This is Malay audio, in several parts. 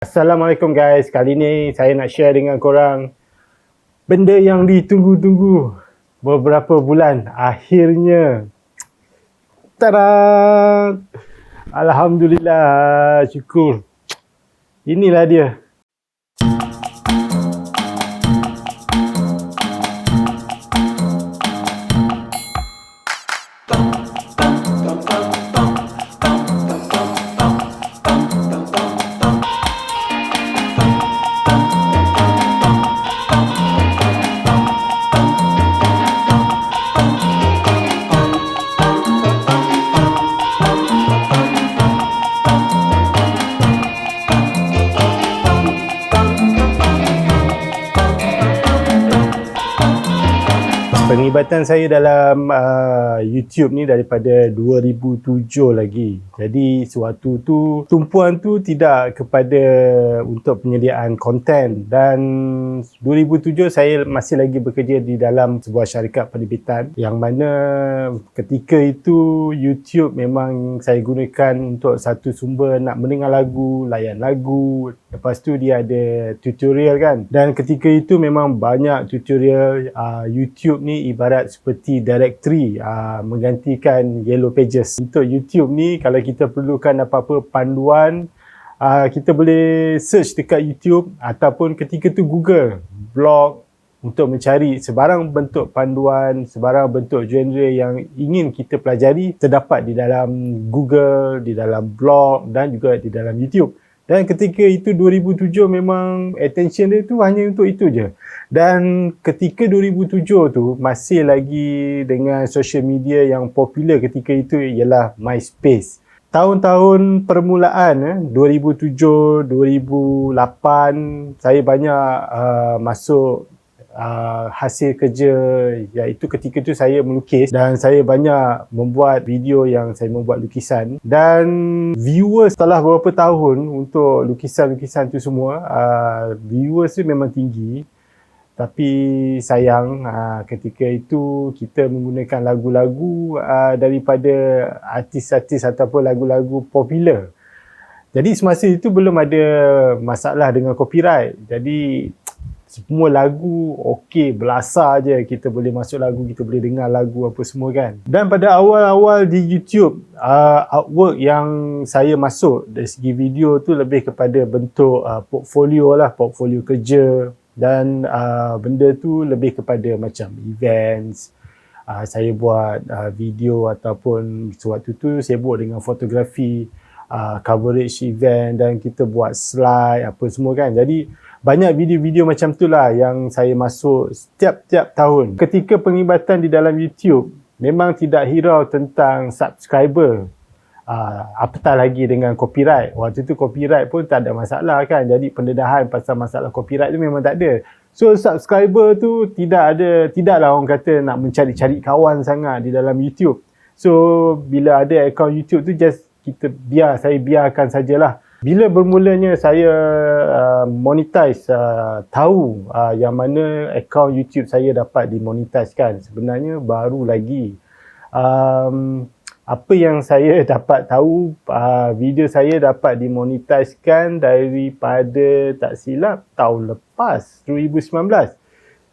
Assalamualaikum guys, kali ni saya nak share dengan korang benda yang ditunggu-tunggu beberapa bulan. Akhirnya, tada! Alhamdulillah, syukur. Inilah dia. Penglibatan saya dalam YouTube ni daripada 2007 lagi. Jadi sewaktu tu tumpuan tu tidak kepada untuk penyediaan konten, dan 2007 saya masih lagi bekerja di dalam sebuah syarikat penerbitan yang mana ketika itu YouTube memang saya gunakan untuk satu sumber nak mendengar lagu, layan lagu. Lepas tu dia ada tutorial kan. Dan ketika itu memang banyak tutorial. YouTube ni ibarat seperti directory, menggantikan Yellow Pages. Untuk YouTube ni kalau kita perlukan apa-apa panduan, kita boleh search dekat YouTube ataupun ketika tu Google blog untuk mencari sebarang bentuk panduan, sebarang bentuk genre yang ingin kita pelajari terdapat di dalam Google, di dalam blog dan juga di dalam YouTube. Dan ketika itu 2007 memang attention dia tu hanya untuk itu je. Dan ketika 2007 tu masih lagi dengan social media yang popular ketika itu ialah MySpace. Tahun-tahun permulaan 2007, 2008 saya banyak masuk hasil kerja, iaitu ketika tu saya melukis dan saya banyak membuat video yang saya membuat lukisan, dan viewers setelah beberapa tahun untuk lukisan-lukisan tu semua, viewers tu memang tinggi. Tapi sayang ketika itu kita menggunakan lagu-lagu daripada artis-artis ataupun lagu-lagu popular. Jadi semasa itu belum ada masalah dengan copyright. Jadi semua lagu okey, belasah je, kita boleh masuk lagu, kita boleh dengar lagu apa semua kan. Dan pada awal-awal di YouTube, artwork yang saya masuk dari segi video tu lebih kepada bentuk portfolio lah, portfolio kerja. Dan benda tu lebih kepada macam events. Saya buat video ataupun sewaktu tu sibuk dengan fotografi, coverage event, dan kita buat slide apa semua kan. Jadi banyak video-video macam tu lah yang saya masuk setiap tahun. Ketika penglibatan di dalam YouTube, memang tidak hirau tentang subscriber. Apatah lagi dengan copyright. Waktu tu copyright pun tak ada masalah kan. Jadi pendedahan pasal masalah copyright tu memang tak ada. So subscriber tu tidaklah orang kata nak mencari-cari kawan sangat di dalam YouTube. So bila ada account YouTube tu just saya biarkan sajalah. Bila bermulanya saya monetize, tahu yang mana account YouTube saya dapat dimonetizekan, sebenarnya baru lagi. Apa yang saya dapat tahu, video saya dapat dimonetizekan daripada tak silap tahun lepas, 2019.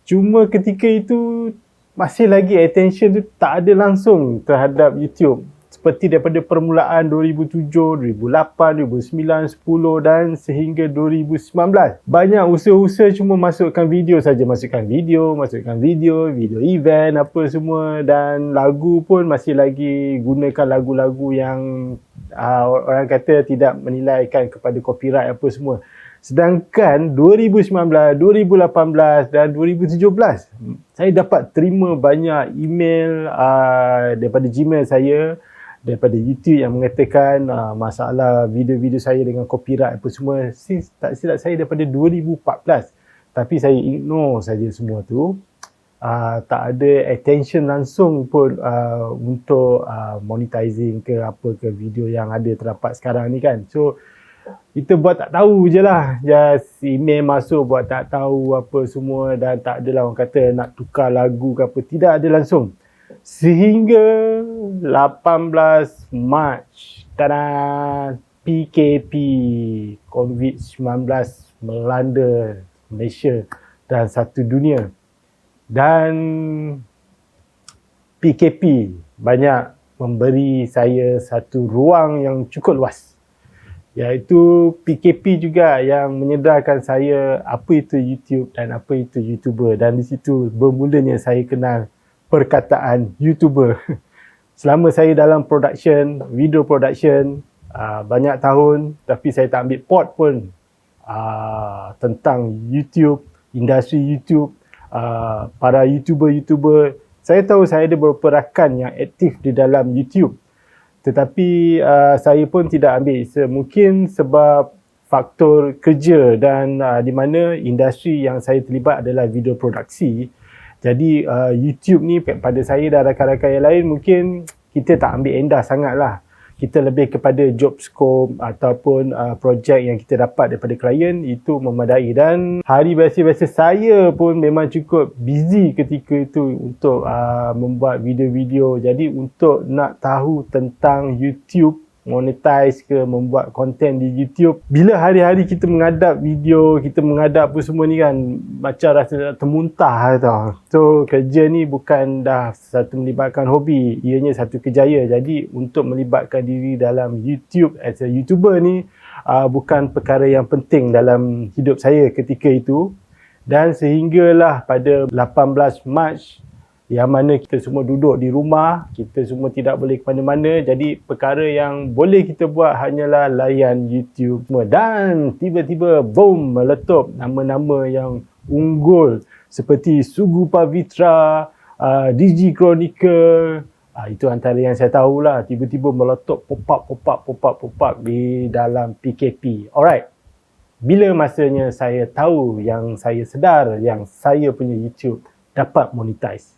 Cuma ketika itu masih lagi attention tu tak ada langsung terhadap YouTube. Seperti daripada permulaan 2007, 2008, 2009, 10 dan sehingga 2019. Banyak usaha-usaha cuma masukkan video saja, masukkan video event apa semua, dan lagu pun masih lagi gunakan lagu-lagu yang orang kata tidak menilaikan kepada copyright apa semua. Sedangkan 2019, 2018 dan 2017 saya dapat terima banyak email daripada Gmail saya, daripada YouTube yang mengatakan masalah video-video saya dengan copyright apa semua. Tak silap saya daripada 2014. Tapi saya ignore saja semua tu. Tak ada attention langsung pun untuk monetizing ke apa ke video yang ada terdapat sekarang ni kan. So kita buat tak tahu je lah. Just email masuk buat tak tahu apa semua, dan tak adalah orang kata nak tukar lagu ke apa. Tidak ada langsung. Sehingga 18 Mac PKP, COVID-19 melanda Malaysia dan satu dunia. Dan PKP banyak memberi saya satu ruang yang cukup luas. Iaitu PKP juga yang menyedarkan saya apa itu YouTube dan apa itu YouTuber. Dan di situ bermulanya saya kenal perkataan YouTuber. Selama saya dalam production, video production, banyak tahun, tapi saya tak ambil pot pun tentang YouTube, industri YouTube, para YouTuber-YouTuber. Saya tahu saya ada beberapa rakan yang aktif di dalam YouTube. Tetapi saya pun tidak ambil. Mungkin sebab faktor kerja dan di mana industri yang saya terlibat adalah video produksi. Jadi YouTube ni pada saya dan rakan-rakan yang lain mungkin kita tak ambil endah sangat lah. Kita lebih kepada job scope ataupun projek yang kita dapat daripada klien itu memadai. Dan hari biasa-biasa saya pun memang cukup busy ketika itu untuk membuat video-video. Jadi untuk nak tahu tentang YouTube, monetize ke, membuat konten di YouTube, bila hari-hari kita menghadap video, kita menghadap apa semua ni kan, macam rasa termuntah tau. So kerja ni bukan dah satu melibatkan hobi, ianya satu kerjaya. Jadi untuk melibatkan diri dalam YouTube as a YouTuber ni bukan perkara yang penting dalam hidup saya ketika itu. Dan sehinggalah pada 18 Mac yang mana kita semua duduk di rumah, kita semua tidak boleh ke mana-mana. Jadi perkara yang boleh kita buat hanyalah layan YouTube. Dan tiba-tiba boom, meletup nama-nama yang unggul seperti Sugu Pavitra, Digi Chronicle. Itu antara yang saya tahulah. Tiba-tiba meletup pop up di dalam PKP. Alright. Bila masanya saya tahu, yang saya sedar yang saya punya YouTube dapat monetize?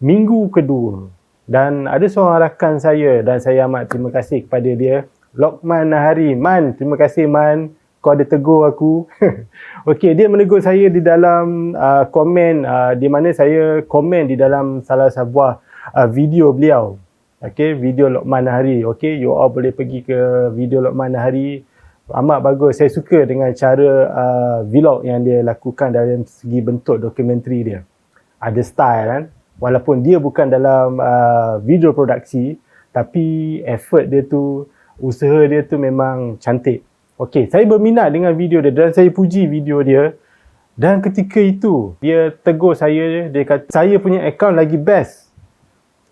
Minggu kedua, dan ada seorang rakan saya dan saya amat terima kasih kepada dia, Lokman Nahari. Man, terima kasih Man, kau ada tegur aku. Okey, dia menegur saya di dalam komen, di mana saya komen di dalam salah sebuah video beliau. Okey, video Lokman Nahari. Okey, you all boleh pergi ke video Lokman Nahari. Amat bagus. Saya suka dengan cara vlog yang dia lakukan dalam segi bentuk dokumentari dia. Ada style kan. Walaupun dia bukan dalam video produksi, tapi effort dia tu, usaha dia tu memang cantik. Okey, saya berminat dengan video dia dan saya puji video dia. Dan ketika itu, dia tegur saya, dia kata, saya punya account lagi best.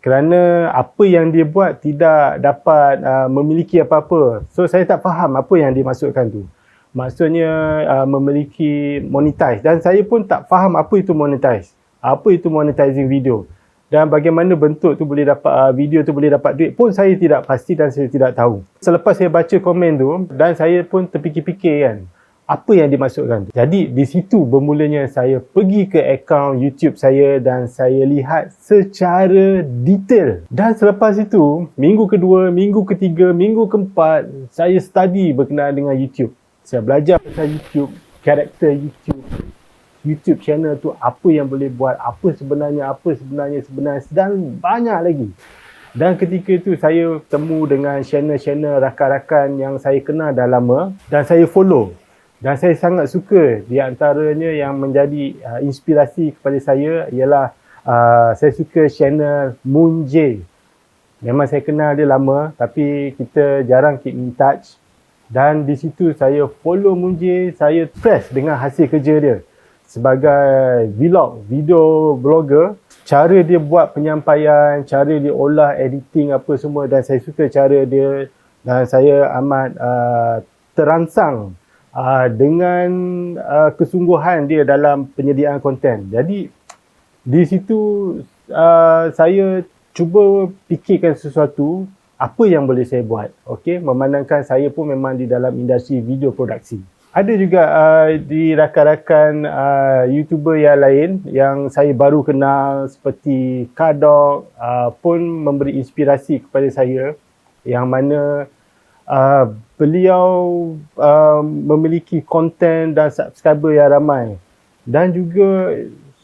Kerana apa yang dia buat tidak dapat memiliki apa-apa. So, saya tak faham apa yang dia maksudkan tu. Maksudnya memiliki monetize. Dan saya pun tak faham apa itu monetize. Apa itu monetizing video dan bagaimana bentuk tu boleh dapat video tu boleh dapat duit pun saya tidak pasti dan saya tidak tahu. Selepas saya baca komen tu dan saya pun terfikir-fikir kan, apa yang dimaksudkan. Jadi di situ bermulanya saya pergi ke akaun YouTube saya dan saya lihat secara detail. Dan selepas itu, minggu kedua, minggu ketiga, minggu keempat, saya study berkenaan dengan YouTube. Saya belajar pasal YouTube, karakter YouTube channel tu, apa yang boleh buat, apa sebenarnya, dan banyak lagi. Dan ketika itu saya bertemu dengan channel-channel rakan-rakan yang saya kenal dah lama dan saya follow. Dan saya sangat suka, di antaranya yang menjadi inspirasi kepada saya ialah saya suka channel Moon J. Memang saya kenal dia lama tapi kita jarang keep in touch. Dan di situ saya follow Moon J, saya impress dengan hasil kerja dia. Sebagai vlog, video blogger, cara dia buat penyampaian, cara dia olah editing apa semua, dan saya suka cara dia dan saya amat terangsang dengan kesungguhan dia dalam penyediaan konten. Jadi di situ saya cuba fikirkan sesuatu, apa yang boleh saya buat. Okey, memandangkan saya pun memang di dalam industri video produksi. Ada juga di rakan-rakan YouTuber yang lain yang saya baru kenal seperti Kadok pun memberi inspirasi kepada saya, yang mana beliau memiliki konten dan subscriber yang ramai. Dan juga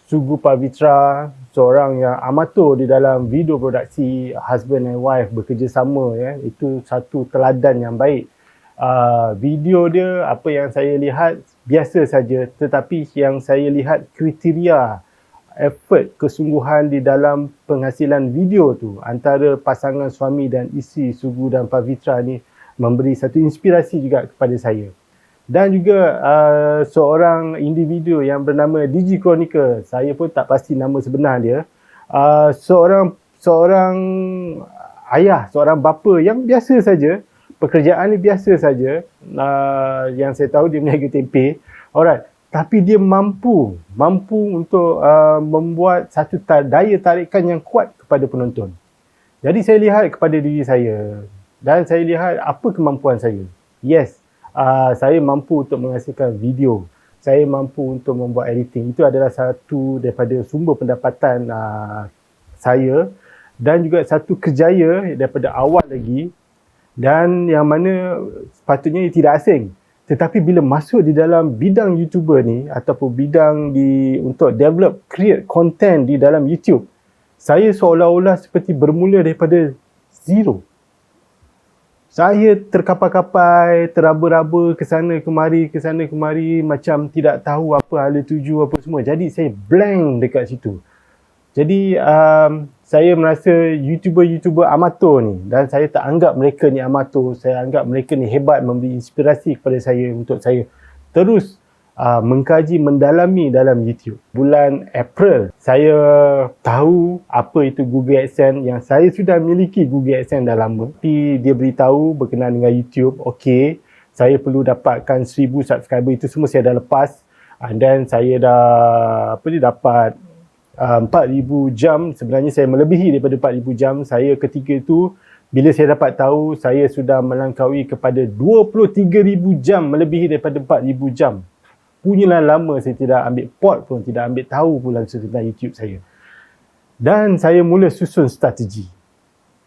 Sugu Pavitra, seorang yang amatur di dalam video produksi, husband and wife bekerjasama, ya. Itu satu teladan yang baik. Video dia, apa yang saya lihat biasa saja, tetapi yang saya lihat kriteria effort, kesungguhan di dalam penghasilan video tu antara pasangan suami dan isteri Sugu dan Pavitra ni memberi satu inspirasi juga kepada saya. Dan juga seorang individu yang bernama Digi Chronicle, saya pun tak pasti nama sebenar dia, seorang ayah, seorang bapa yang biasa saja, pekerjaan ni biasa saja, yang saya tahu dia meniaga tempe, alright, tapi dia mampu untuk membuat satu daya tarikan yang kuat kepada penonton. Jadi saya lihat kepada diri saya dan saya lihat apa kemampuan saya. Yes, saya mampu untuk menghasilkan video. Saya mampu untuk membuat editing. Itu adalah satu daripada sumber pendapatan saya dan juga satu kerjaya daripada awal lagi, dan yang mana sepatutnya tidak asing. Tetapi bila masuk di dalam bidang YouTuber ni ataupun bidang untuk develop, create content di dalam YouTube, saya seolah-olah seperti bermula daripada zero. Saya terkapai-kapai, teraba-raba ke sana kemari, macam tidak tahu apa hala tuju apa semua. Jadi saya blank dekat situ. Jadi saya merasa YouTuber amatur ni, dan saya tak anggap mereka ni amatur, saya anggap mereka ni hebat, memberi inspirasi kepada saya untuk saya terus mengkaji, mendalami dalam YouTube. Bulan April, saya tahu apa itu Google AdSense, yang saya sudah miliki Google AdSense dah lama. Tapi dia beritahu berkenaan dengan YouTube, okey, saya perlu dapatkan 1000 subscriber, itu semua saya dah lepas. Dan saya dah dapat 4,000 jam. Sebenarnya saya melebihi daripada 4,000 jam. Saya ketika itu, bila saya dapat tahu, saya sudah melangkaui kepada 23,000 jam, melebihi daripada 4,000 jam. Punyalah lama saya tidak ambil pot pun, tidak ambil tahu pula tentang YouTube saya. Dan saya mula susun strategi.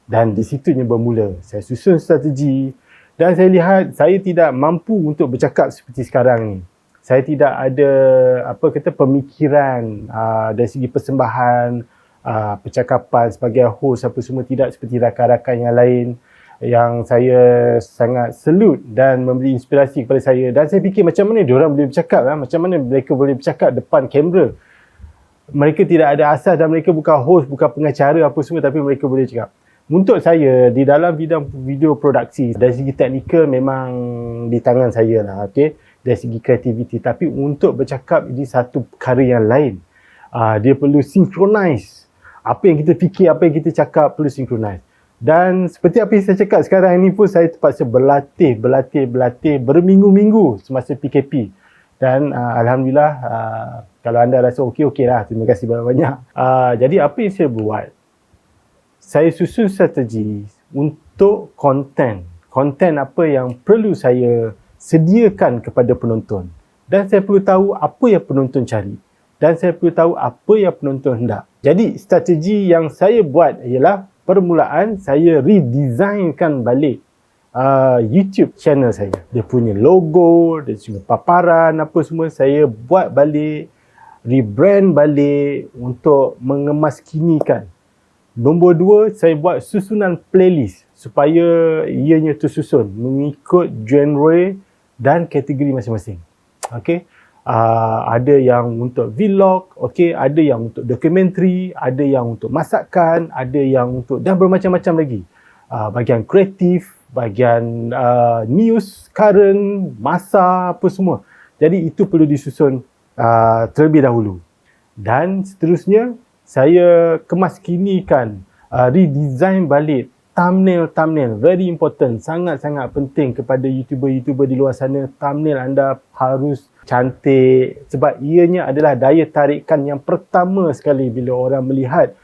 Dan di situnya bermula. Saya susun strategi dan saya lihat saya tidak mampu untuk bercakap seperti sekarang ni. Saya tidak ada pemikiran dari segi persembahan, percakapan sebagai host apa semua, tidak seperti rakan-rakan yang lain yang saya sangat salute dan memberi inspirasi kepada saya. Dan saya fikir macam mana diorang boleh bercakap, macam mana mereka boleh bercakap depan kamera. Mereka tidak ada asas dan mereka bukan host, bukan pengacara apa semua, tapi mereka boleh cakap. Untuk saya, di dalam bidang video produksi, dari segi teknikal memang di tangan saya lah, okay? Dari segi kreativiti, tapi untuk bercakap ini satu perkara yang lain. Dia perlu synchronize. Apa yang kita fikir, apa yang kita cakap perlu synchronize. Dan seperti apa yang saya cakap sekarang ini pun, saya terpaksa berlatih berminggu-minggu semasa PKP. Dan Alhamdulillah, kalau anda rasa okey lah, terima kasih banyak-banyak. Jadi apa yang saya buat, saya susun strategi untuk konten apa yang perlu saya sediakan kepada penonton, dan saya perlu tahu apa yang penonton cari, dan saya perlu tahu apa yang penonton hendak. Jadi strategi yang saya buat ialah, permulaan saya redesignkan balik YouTube channel saya. Dia punya logo, dia punya paparan apa semua, saya buat balik, rebrand balik untuk mengemaskinikan. Nombor 2, saya buat susunan playlist supaya ianya tersusun mengikut genre dan kategori masing-masing. Okey. Ada yang untuk vlog, okey, ada yang untuk dokumentari, ada yang untuk masakan, ada yang untuk, dan bermacam-macam lagi. Bahagian kreatif, bahagian news, current, masa, apa semua. Jadi itu perlu disusun terlebih dahulu. Dan seterusnya, saya kemaskinikan, redesign balik thumbnail, very important, sangat-sangat penting kepada YouTuber di luar sana. Thumbnail anda harus cantik, sebab ianya adalah daya tarikan yang pertama sekali bila orang melihat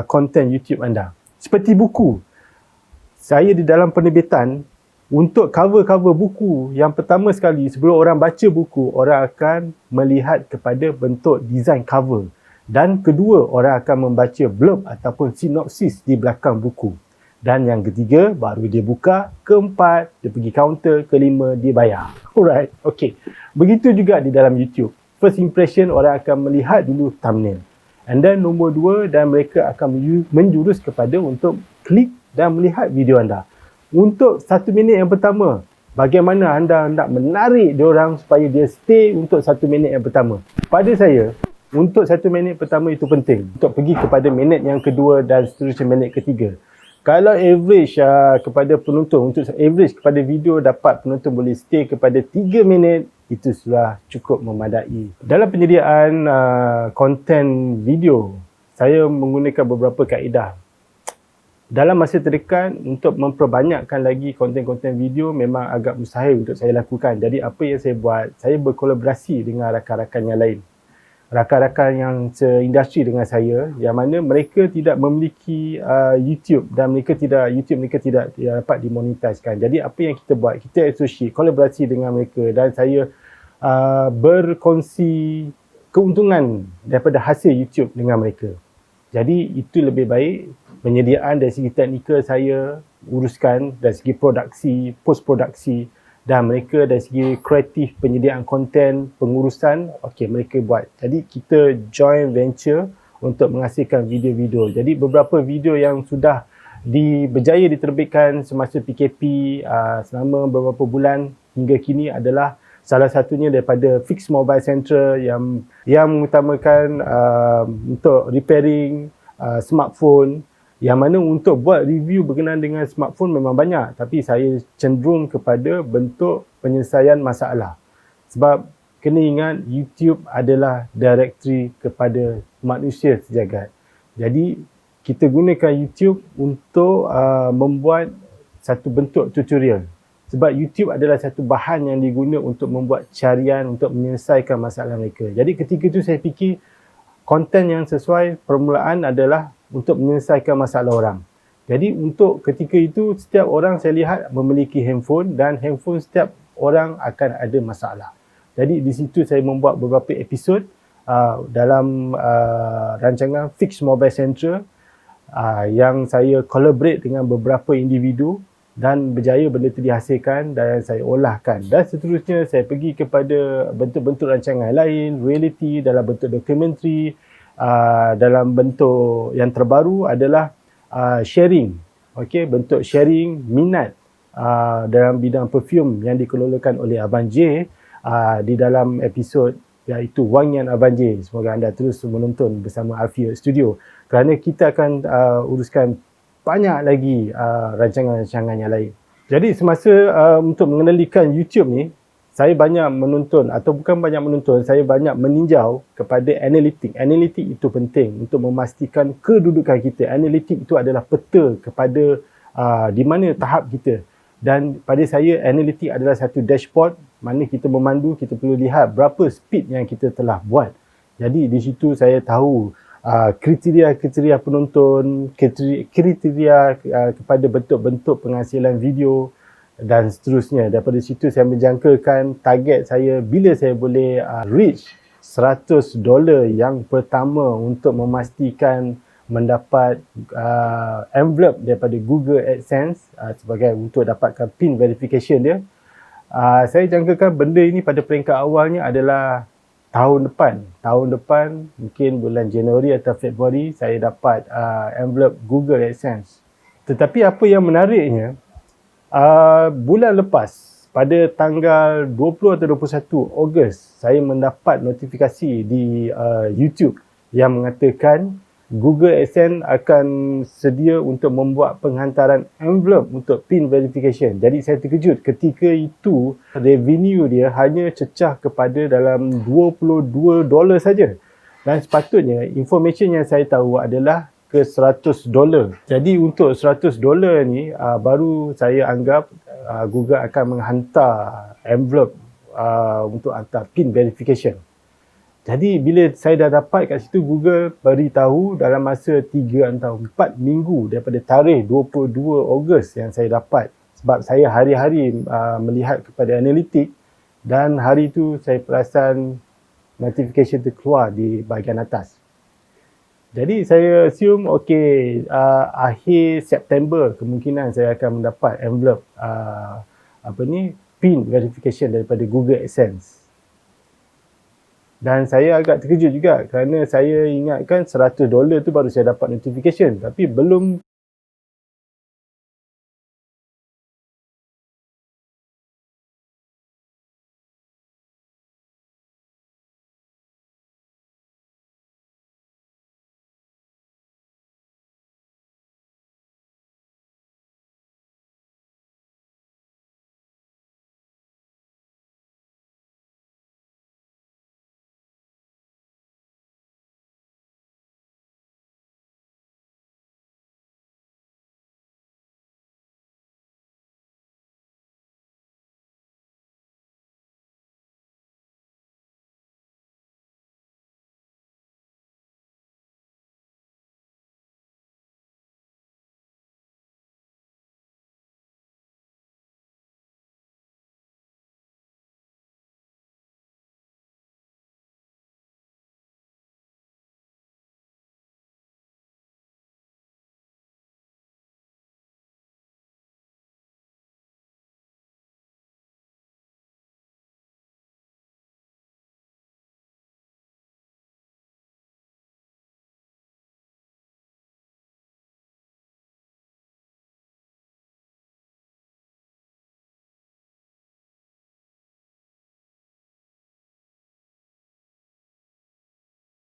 konten YouTube anda. Seperti buku, saya di dalam penerbitan, untuk cover-cover buku, yang pertama sekali sebelum orang baca buku, orang akan melihat kepada bentuk design cover. Dan kedua, orang akan membaca blurb ataupun sinopsis di belakang buku. Dan yang ketiga, baru dia buka. Keempat, dia pergi counter. Kelima, dia bayar. Alright, okay. Begitu juga di dalam YouTube. First impression, orang akan melihat dulu thumbnail. And then nombor 2, dan mereka akan menjurus kepada untuk klik dan melihat video anda. Untuk 1 minit yang pertama, bagaimana anda nak menarik diorang supaya dia stay untuk 1 minit yang pertama. Pada saya, untuk 1 minit pertama itu penting untuk pergi kepada minit yang kedua dan seterusnya minit ketiga. Kalau average kepada penonton, untuk average kepada video dapat penonton boleh stay kepada 3 minit, itu sudah cukup memadai. Dalam penyediaan konten video, saya menggunakan beberapa kaedah. Dalam masa terdekat, untuk memperbanyakkan lagi konten-konten video memang agak mustahil untuk saya lakukan. Jadi apa yang saya buat, saya berkolaborasi dengan rakan-rakan yang lain. Rakan-rakan yang seindustri dengan saya, yang mana mereka tidak memiliki YouTube dan YouTube mereka tidak dapat dimonetizkan. Jadi apa yang kita buat, kita associate, kolaborasi dengan mereka dan saya berkongsi keuntungan daripada hasil YouTube dengan mereka. Jadi itu lebih baik. Penyediaan dari segi teknikal saya uruskan, dari segi produksi, post-produksi, dan mereka dari segi kreatif, penyediaan konten, pengurusan, mereka buat. Jadi kita joint venture untuk menghasilkan video-video. Jadi beberapa video yang sudah berjaya diterbitkan semasa PKP selama beberapa bulan hingga kini adalah salah satunya daripada Fix Mobile Central yang mengutamakan untuk repairing smartphone, yang mana untuk buat review berkenaan dengan smartphone memang banyak, tapi saya cenderung kepada bentuk penyelesaian masalah. Sebab kena ingat, YouTube adalah directory kepada manusia sejagat. Jadi kita gunakan YouTube untuk membuat satu bentuk tutorial. Sebab YouTube adalah satu bahan yang diguna untuk membuat carian untuk menyelesaikan masalah mereka. Jadi ketika itu saya fikir konten yang sesuai permulaan adalah untuk menyelesaikan masalah orang. Jadi untuk ketika itu, setiap orang saya lihat memiliki handphone dan handphone setiap orang akan ada masalah. Jadi di situ saya membuat beberapa episod dalam rancangan Fix Mobile Central yang saya collaborate dengan beberapa individu dan berjaya benda itu dihasilkan dan saya olahkan. Dan seterusnya saya pergi kepada bentuk-bentuk rancangan lain, reality dalam bentuk dokumentari, dalam bentuk yang terbaru adalah sharing. Bentuk sharing minat dalam bidang perfume yang dikelolakan oleh Abang J di dalam episod iaitu Wangian Abang J. Semoga anda terus menonton bersama Alfie Studio kerana kita akan uruskan banyak lagi rancangan-rancangan yang lain. Jadi semasa untuk mengendalikan YouTube ni, saya banyak menonton, atau bukan banyak menonton, saya banyak meninjau kepada analitik. Analitik itu penting untuk memastikan kedudukan kita. Analitik itu adalah peta kepada di mana tahap kita. Dan pada saya, analitik adalah satu dashboard mana kita memandu, kita perlu lihat berapa speed yang kita telah buat. Jadi di situ saya tahu kriteria-kriteria penonton, kriteria kepada bentuk-bentuk penghasilan video, dan seterusnya. Daripada situ saya menjangkakan target saya bila saya boleh reach $100 yang pertama untuk memastikan mendapat envelope daripada Google AdSense sebagai untuk dapatkan PIN verification dia. Saya jangkakan benda ini pada peringkat awalnya adalah tahun depan. Tahun depan, mungkin bulan Januari atau Februari, saya dapat envelope Google AdSense. Tetapi apa yang menariknya, bulan lepas pada tanggal 20 atau 21 Ogos saya mendapat notifikasi di YouTube yang mengatakan Google AdSense akan sedia untuk membuat penghantaran envelope untuk PIN verification. Jadi saya terkejut ketika itu revenue dia hanya cecah kepada dalam $22 saja. Dan sepatutnya information yang saya tahu adalah ke $100. Jadi untuk $100 ni baru saya anggap Google akan menghantar envelope untuk hantar PIN verification. Jadi bila saya dah dapat kat situ, Google beritahu dalam masa 3 atau 4 minggu daripada tarikh 22 Ogos yang saya dapat. Sebab saya hari-hari melihat kepada analitik dan hari itu saya perasan notification tu keluar di bahagian atas. Jadi saya assume akhir September kemungkinan saya akan mendapat envelope PIN verification daripada Google AdSense. Dan saya agak terkejut juga kerana saya ingatkan $100 tu baru saya dapat notification, tapi belum